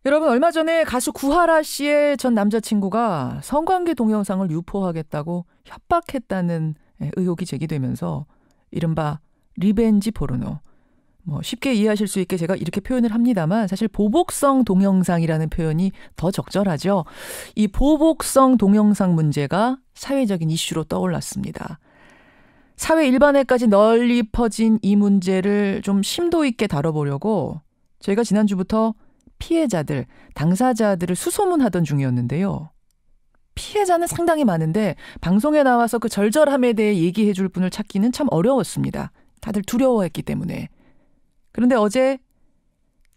여러분, 얼마 전에 가수 구하라 씨의 전 남자친구가 성관계 동영상을 유포하겠다고 협박했다는 의혹이 제기되면서 이른바 리벤지 포르노. 쉽게 이해하실 수 있게 제가 이렇게 표현을 합니다만 사실 보복성 동영상이라는 표현이 더 적절하죠. 이 보복성 동영상 문제가 사회적인 이슈로 떠올랐습니다. 사회 일반에까지 널리 퍼진 이 문제를 좀 심도 있게 다뤄보려고 저희가 지난주부터 피해자들, 당사자들을 수소문하던 중이었는데요. 피해자는 상당히 많은데 방송에 나와서 그 절절함에 대해 얘기해 줄 분을 찾기는 참 어려웠습니다. 다들 두려워했기 때문에. 그런데 어제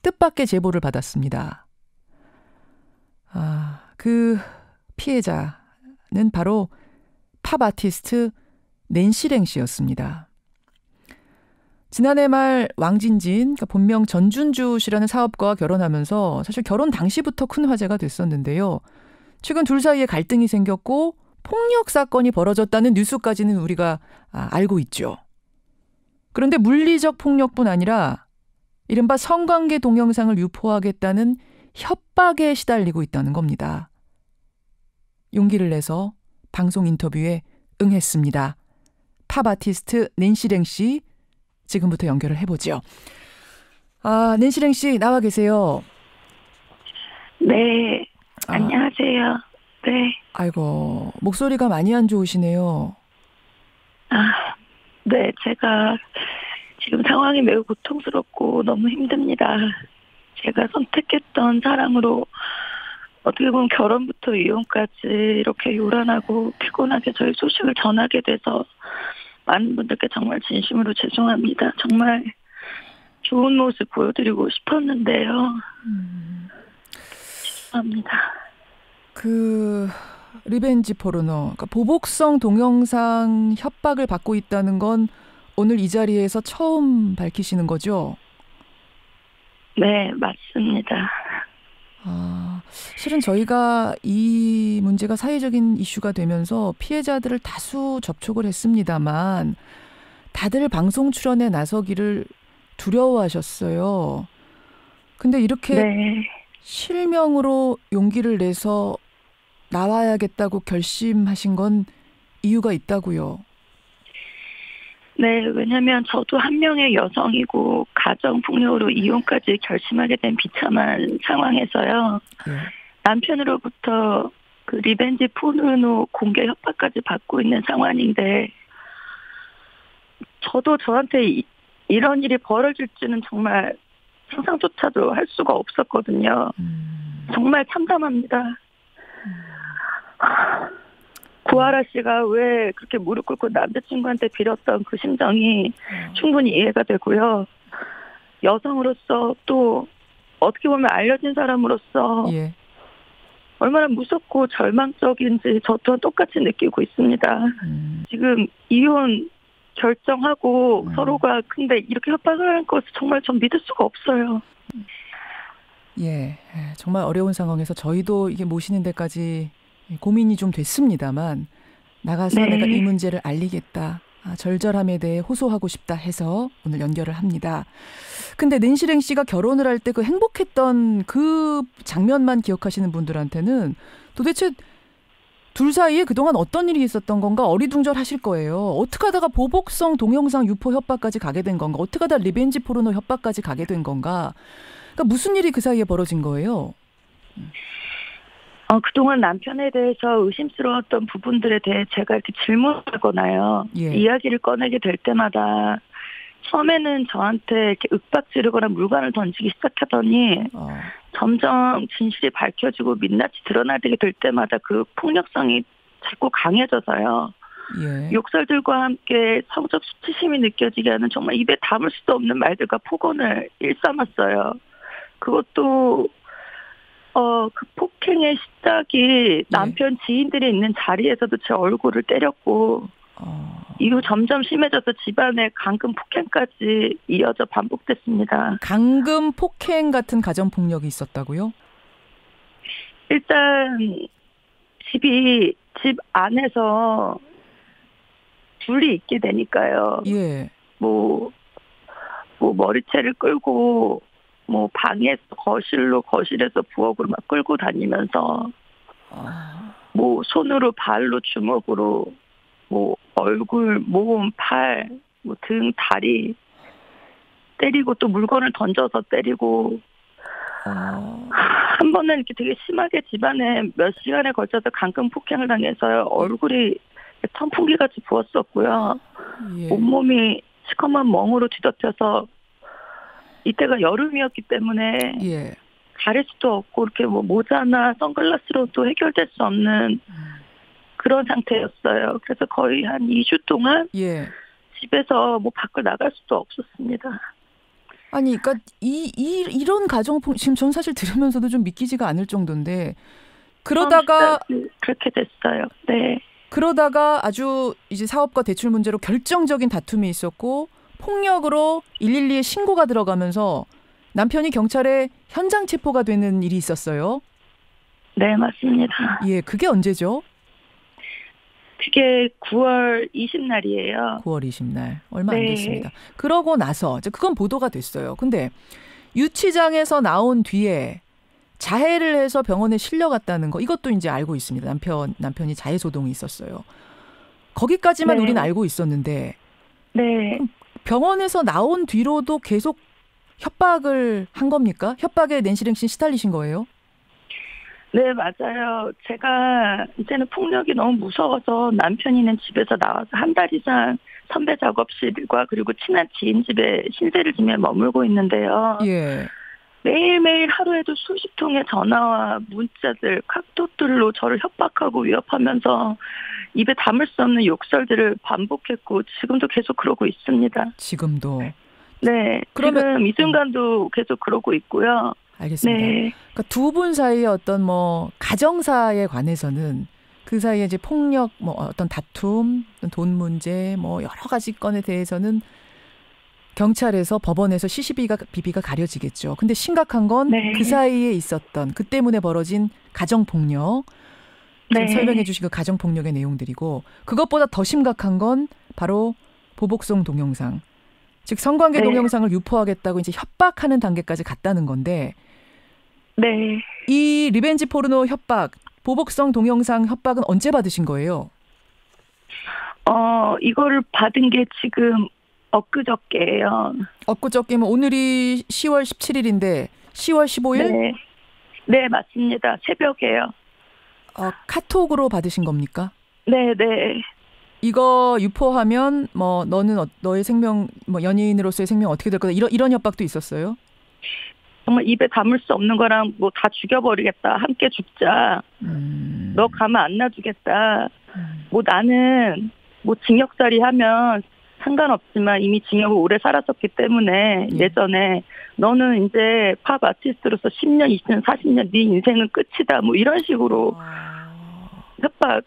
뜻밖의 제보를 받았습니다. 그 피해자는 바로 팝 아티스트 낸시랭 씨였습니다. 지난해 말 왕진진, 그러니까 본명 전준주 씨라는 사업가와 결혼하면서 사실 결혼 당시부터 큰 화제가 됐었는데요. 최근 둘 사이에 갈등이 생겼고 폭력 사건이 벌어졌다는 뉴스까지는 우리가 알고 있죠. 그런데 물리적 폭력뿐 아니라 이른바 성관계 동영상을 유포하겠다는 협박에 시달리고 있다는 겁니다. 용기를 내서 방송 인터뷰에 응했습니다. 팝 아티스트 낸시랭 씨, 지금부터 연결을 해보죠. 낸시랭 씨 나와 계세요. 네, 안녕하세요. 네. 아이고, 목소리가 많이 안 좋으시네요. 네, 제가 지금 상황이 매우 고통스럽고 너무 힘듭니다. 제가 선택했던 사랑으로 어떻게 보면 결혼부터 이혼까지 이렇게 요란하고 피곤하게 저희 소식을 전하게 돼서 많은 분들께 정말 진심으로 죄송합니다. 정말 좋은 모습 보여드리고 싶었는데요. 죄송합니다. 리벤지 포르노, 그러니까 보복성 동영상 협박을 받고 있다는 건 오늘 이 자리에서 처음 밝히시는 거죠? 네, 맞습니다. 실은 저희가 이 문제가 사회적인 이슈가 되면서 피해자들을 다수 접촉을 했습니다만 다들 방송 출연에 나서기를 두려워하셨어요. 근데 이렇게 네. 실명으로 용기를 내서 나와야겠다고 결심하신 건 이유가 있다고요? 네, 왜냐면 저도 한 명의 여성이고 가정폭력으로 이혼까지 결심하게 된 비참한 상황에서요. 네. 남편으로부터 그 리벤지 포르노 공개 협박까지 받고 있는 상황인데 저도 저한테 이런 일이 벌어질 줄은 정말 상상조차도 할 수가 없었거든요. 정말 참담합니다. 구하라 씨가 왜 그렇게 무릎 꿇고 남자친구한테 빌었던 그 심정이 충분히 이해가 되고요. 여성으로서 또 어떻게 보면 알려진 사람으로서 예. 얼마나 무섭고 절망적인지 저 또한 똑같이 느끼고 있습니다. 지금 이혼 결정하고 서로가 근데 이렇게 협박을 하는 것을 정말 전 믿을 수가 없어요. 예, 정말 어려운 상황에서 저희도 이게 모시는 데까지 고민이 좀 됐습니다만 나가서 네. 내가 이 문제를 알리겠다. 절절함에 대해 호소하고 싶다 해서 오늘 연결을 합니다. 근데 낸시랭 씨가 결혼을 할 때 그 행복했던 그 장면만 기억하시는 분들한테는 도대체 둘 사이에 그동안 어떤 일이 있었던 건가 어리둥절하실 거예요. 어떻게 하다가 보복성 동영상 유포 협박까지 가게 된 건가? 어떻게 하다 리벤지 포르노 협박까지 가게 된 건가? 그러니까 무슨 일이 그 사이에 벌어진 거예요? 그동안 남편에 대해서 의심스러웠던 부분들에 대해 제가 이렇게 질문하거나요. 예. 이야기를 꺼내게 될 때마다 처음에는 저한테 이렇게 윽박 지르거나 물건을 던지기 시작하더니 점점 진실이 밝혀지고 민낯이 드러나게 될 때마다 그 폭력성이 자꾸 강해져서요. 예. 욕설들과 함께 성적 수치심이 느껴지게 하는 정말 입에 담을 수도 없는 말들과 폭언을 일삼았어요. 그것도 그 폭행의 시작이 남편 지인들이 있는 자리에서도 제 얼굴을 때렸고 이후 점점 심해져서 집안에 감금 폭행까지 이어져 반복됐습니다. 감금 폭행 같은 가정폭력이 있었다고요? 일단 집 안에서 둘이 있게 되니까요. 예. 뭐 머리채를 끌고 뭐 방에서 거실로 거실에서 부엌으로 막 끌고 다니면서 뭐 손으로 발로 주먹으로 뭐 얼굴, 몸, 팔, 뭐 등, 다리 때리고 또 물건을 던져서 때리고 한 번은 이렇게 되게 심하게 집안에 몇 시간에 걸쳐서 강금 폭행을 당해서요. 얼굴이 선풍기같이 부었었고요. 예. 온몸이 시커먼 멍으로 뒤덮여서 이때가 여름이었기 때문에 예. 가릴 수도 없고 이렇게 뭐 모자나 선글라스로도 해결될 수 없는 그런 상태였어요. 그래서 거의 한 2주 동안 예. 집에서 뭐 밖을 나갈 수도 없었습니다. 아니, 그러니까 이런 가정폭 지금 전 사실 들으면서도 좀 믿기지가 않을 정도인데 그러다가 그렇게 됐어요. 네. 그러다가 아주 이제 사업과 대출 문제로 결정적인 다툼이 있었고 폭력으로 112에 신고가 들어가면서 남편이 경찰에 현장 체포가 되는 일이 있었어요. 네, 맞습니다. 예, 그게 언제죠? 그게 9월 20날이에요. 9월 20날. 얼마 안 네. 됐습니다. 그러고 나서 이제 그건 보도가 됐어요. 근데 유치장에서 나온 뒤에 자해를 해서 병원에 실려갔다는 거 이것도 이제 알고 있습니다. 남편이 자해 소동이 있었어요. 거기까지만 네. 우리는 알고 있었는데 네. 병원에서 나온 뒤로도 계속 협박을 한 겁니까? 협박에 낸시 씨 시달리신 거예요? 네, 맞아요. 제가 이제는 폭력이 너무 무서워서 남편이는 집에서 나와서 한 달 이상 선배 작업실과 그리고 친한 지인 집에 신세를 지며 머물고 있는데요. 예. 매일매일 하루에도 수십 통의 전화와 문자들, 카톡들로 저를 협박하고 위협하면서 입에 담을 수 없는 욕설들을 반복했고 지금도 계속 그러고 있습니다. 지금도. 네. 그러면 지금 이 순간도 계속 그러고 있고요. 알겠습니다. 네. 그러니까 두 분 사이의 어떤 뭐 가정사에 관해서는 그 사이에 이제 폭력, 뭐 어떤 다툼, 돈 문제, 뭐 여러 가지 건에 대해서는 경찰에서 법원에서 비비가 가려지겠죠. 근데 심각한 건 그 네. 사이에 있었던 그 때문에 벌어진 가정폭력. 지금 네. 설명해 주신 그 가정폭력의 내용들이고 그것보다 더 심각한 건 바로 보복성 동영상. 즉 성관계 네. 동영상을 유포하겠다고 이제 협박하는 단계까지 갔다는 건데 네. 이 리벤지 포르노 협박, 보복성 동영상 협박은 언제 받으신 거예요? 이거를 받은 게 지금 엊그저께예요. 엊그저께면 오늘이 10월 17일인데 10월 15일? 네. 네, 맞습니다. 새벽에요. 카톡으로 받으신 겁니까? 네, 네. 이거 유포하면 뭐 너는 너의 생명 뭐 연예인으로서의 생명 어떻게 될 거다 이런 협박도 있었어요? 정말 입에 담을 수 없는 거랑 뭐 다 죽여버리겠다. 함께 죽자. 너 가면 안 놔두겠다. 뭐 나는 뭐 징역살이 하면 상관없지만 이미 징역을 오래 살았었기 때문에 예전에 너는 이제 팝 아티스트로서 10년, 20년, 40년 네 인생은 끝이다. 뭐 이런 식으로 협박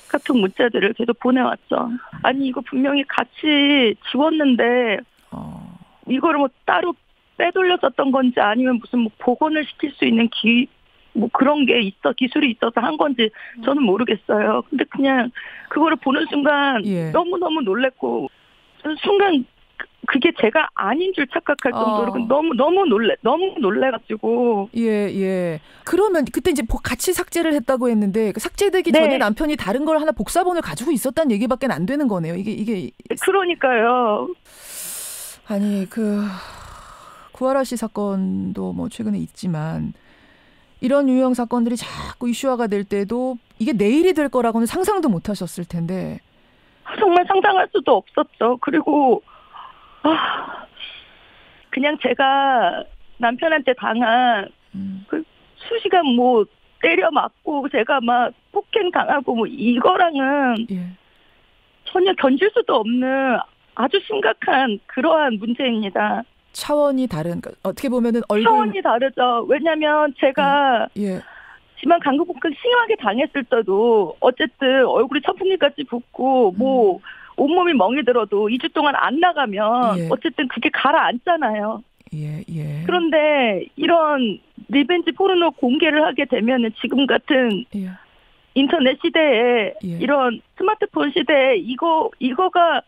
카톡 문자들을 계속 보내왔죠. 아니 이거 분명히 같이 지웠는데 이거를 뭐 따로 빼돌려 썼던 건지 아니면 무슨 뭐 복원을 시킬 수 있는 뭐 그런 게 기술이 있어서 한 건지 저는 모르겠어요. 근데 그냥 그거를 보는 순간 너무너무 놀랬고 순간 그게 제가 아닌 줄 착각할 정도로 너무 놀래가지고. 예. 그러면 그때 이제 같이 삭제를 했다고 했는데 삭제되기 전에 남편이 다른 걸 하나 복사본을 가지고 있었다는 얘기밖에 안 되는 거네요. 이게. 그러니까요. 아니 구하라 씨 사건도 뭐 최근에 있지만 이런 유형 사건들이 자꾸 이슈화가 될 때도 이게 내일이 될 거라고는 상상도 못 하셨을 텐데. 정말 상상할 수도 없었죠. 그리고 그냥 제가 남편한테 당한 그 수시간 뭐 때려 맞고 제가 막 폭행 당하고 뭐 이거랑은 전혀 견딜 수도 없는 아주 심각한 그러한 문제입니다. 차원이 다른, 어떻게 보면은 차원이 다르죠. 왜냐하면 제가 심한 강간폭행 심하게 당했을 때도 어쨌든 얼굴이 선풍기까지 붓고 뭐 온몸이 멍이 들어도 2주 동안 안 나가면 어쨌든 그게 가라앉잖아요. 그런데 이런 리벤지 포르노 공개를 하게 되면은 지금 같은 인터넷 시대에 이런 스마트폰 시대에 이거가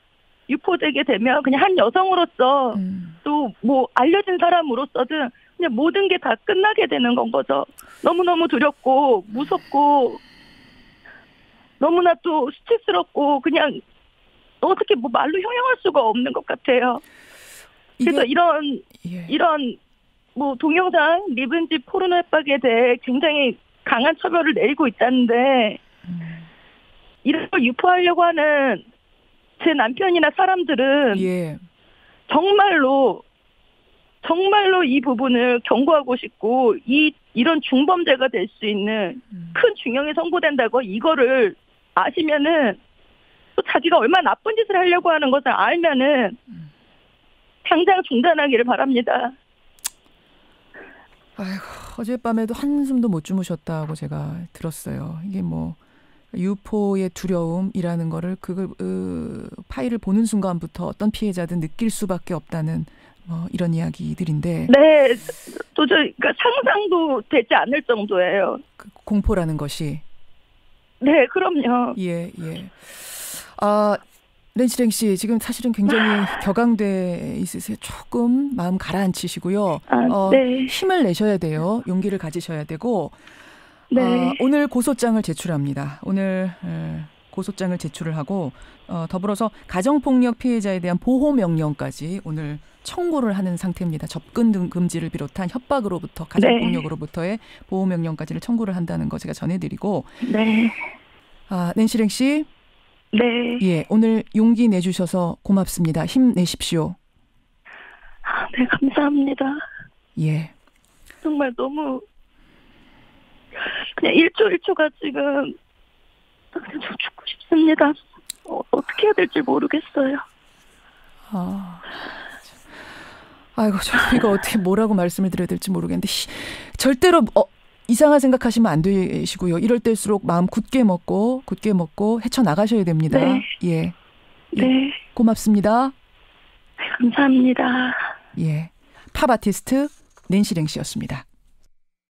유포되게 되면 그냥 한 여성으로서 또 뭐 알려진 사람으로서든 그냥 모든 게 다 끝나게 되는 건 거죠. 너무너무 두렵고 무섭고 너무나 또 수치스럽고 그냥 어떻게 뭐 말로 형용할 수가 없는 것 같아요. 그래서 이런 뭐 동영상 리벤지 포르노 협박에 대해 굉장히 강한 처벌을 내리고 있다는데 이런 걸 유포하려고 하는 제 남편이나 사람들은 정말로 이 부분을 경고하고 싶고 이런 중범죄가 될 수 있는 큰 중형이 선고된다고 이거를 아시면은 또 자기가 얼마나 나쁜 짓을 하려고 하는 것을 알면은 당장 중단하기를 바랍니다. 아이고, 어젯밤에도 한숨도 못 주무셨다고 제가 들었어요. 이게 뭐 유포의 두려움이라는 거를 파일을 보는 순간부터 어떤 피해자든 느낄 수밖에 없다는 이런 이야기들인데. 네, 도저히 그러니까 상상도 되지 않을 정도예요. 그 공포라는 것이. 네, 그럼요. 예. 낸시랭 씨, 지금 사실은 굉장히 격앙돼 있으세요. 조금 마음 가라앉히시고요. 네. 힘을 내셔야 돼요. 용기를 가지셔야 되고. 네. 오늘 고소장을 제출합니다. 오늘 고소장을 제출을 하고 더불어서 가정폭력 피해자에 대한 보호명령까지 오늘 청구를 하는 상태입니다. 접근 등 금지를 비롯한 협박으로부터 가정폭력으로부터의 보호명령까지를 청구를 한다는 거 제가 전해드리고. 네. 낸시랭 씨. 네. 예, 오늘 용기 내주셔서 고맙습니다. 힘내십시오. 네, 감사합니다. 예. 정말 너무 그냥 1초가 지금 그냥 좀 죽고 싶습니다. 어떻게 해야 될지 모르겠어요. 아이고, 저 이거 어떻게 뭐라고 말씀을 드려야 될지 모르겠는데 절대로 이상한 생각하시면 안 되시고요. 이럴 때일수록 마음 굳게 먹고 헤쳐나가셔야 됩니다. 네. 예. 네. 고맙습니다. 감사합니다. 예. 팝 아티스트 낸시랭 씨였습니다.